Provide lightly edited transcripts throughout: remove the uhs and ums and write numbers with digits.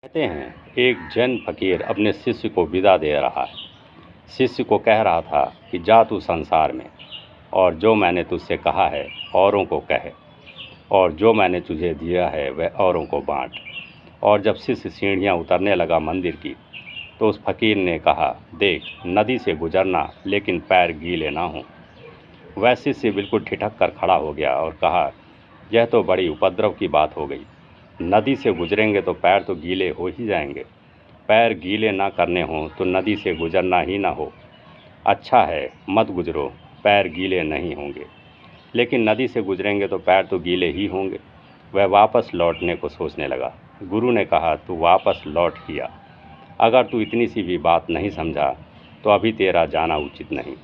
कहते हैं एक जैन फकीर अपने शिष्य को विदा दे रहा है। शिष्य को कह रहा था कि जा तू संसार में और जो मैंने तुझसे कहा है औरों को कहे और जो मैंने तुझे दिया है वह औरों को बांट। और जब शिष्य सीढ़ियाँ उतरने लगा मंदिर की तो उस फकीर ने कहा, देख नदी से गुजरना लेकिन पैर गीले ना हों। वह शिष्य बिल्कुल ठिठक कर खड़ा हो गया और कहा, यह तो बड़ी उपद्रव की बात हो गई। नदी से गुजरेंगे तो पैर तो गीले हो ही जाएंगे। पैर गीले ना करने हों तो नदी से गुजरना ही ना हो। अच्छा है मत गुजरो, पैर गीले नहीं होंगे। लेकिन नदी से गुजरेंगे तो पैर तो गीले ही होंगे। वह वापस लौटने को सोचने लगा। गुरु ने कहा, तू वापस लौट ही आ। अगर तू इतनी सी भी बात नहीं समझा तो अभी तेरा जाना उचित नहीं।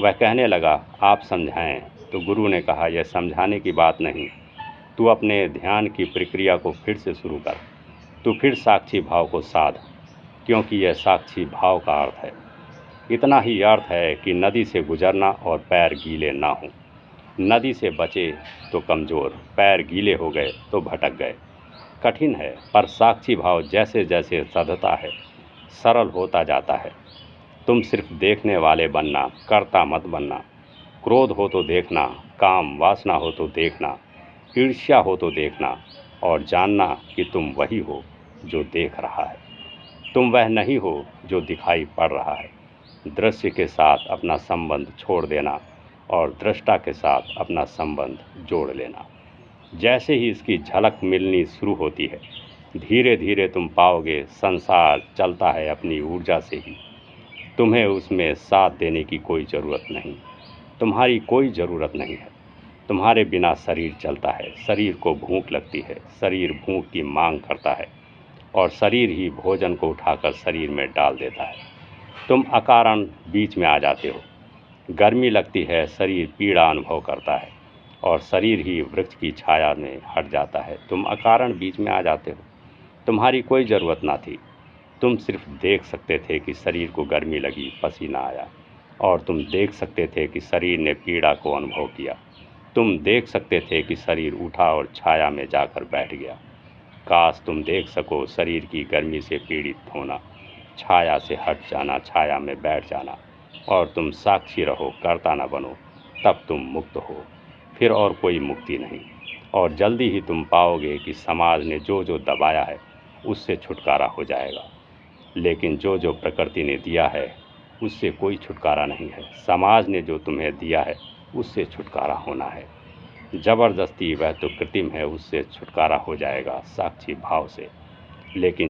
वह कहने लगा, आप समझाएं। तो गुरु ने कहा, यह समझाने की बात नहीं, तू अपने ध्यान की प्रक्रिया को फिर से शुरू कर। तू फिर साक्षी भाव को साध, क्योंकि यह साक्षी भाव का अर्थ है। इतना ही अर्थ है कि नदी से गुजरना और पैर गीले ना हों। नदी से बचे तो कमज़ोर, पैर गीले हो गए तो भटक गए। कठिन है, पर साक्षी भाव जैसे जैसे सधता है सरल होता जाता है। तुम सिर्फ देखने वाले बनना, कर्ता मत बनना। क्रोध हो तो देखना, काम वासना हो तो देखना, ईर्ष्या हो तो देखना और जानना कि तुम वही हो जो देख रहा है। तुम वह नहीं हो जो दिखाई पड़ रहा है। दृश्य के साथ अपना संबंध छोड़ देना और दृष्टा के साथ अपना संबंध जोड़ लेना। जैसे ही इसकी झलक मिलनी शुरू होती है, धीरे धीरे तुम पाओगे संसार चलता है अपनी ऊर्जा से ही। तुम्हें उसमें साथ देने की कोई ज़रूरत नहीं, तुम्हारी कोई ज़रूरत नहीं है। तुम्हारे बिना शरीर चलता है, शरीर को भूख लगती है, शरीर भूख की मांग करता है और शरीर ही भोजन को उठाकर शरीर में डाल देता है। तुम अकारण बीच में आ जाते हो। गर्मी लगती है, शरीर पीड़ा अनुभव करता है और शरीर ही वृक्ष की छाया में हट जाता है। तुम अकारण बीच में आ जाते हो। तुम्हारी कोई ज़रूरत ना थी। तुम सिर्फ देख सकते थे कि शरीर को गर्मी लगी, पसीना आया, और तुम देख सकते थे कि शरीर ने पीड़ा को अनुभव किया। तुम देख सकते थे कि शरीर उठा और छाया में जाकर बैठ गया। काश तुम देख सको शरीर की गर्मी से पीड़ित होना, छाया से हट जाना, छाया में बैठ जाना, और तुम साक्षी रहो, कर्ता न बनो। तब तुम मुक्त हो, फिर और कोई मुक्ति नहीं। और जल्दी ही तुम पाओगे कि समाज ने जो जो दबाया है उससे छुटकारा हो जाएगा। लेकिन जो जो प्रकृति ने दिया है उससे कोई छुटकारा नहीं है। समाज ने जो तुम्हें दिया है उससे छुटकारा होना है। ज़बरदस्ती वह तो कृत्रिम है, उससे छुटकारा हो जाएगा साक्षी भाव से। लेकिन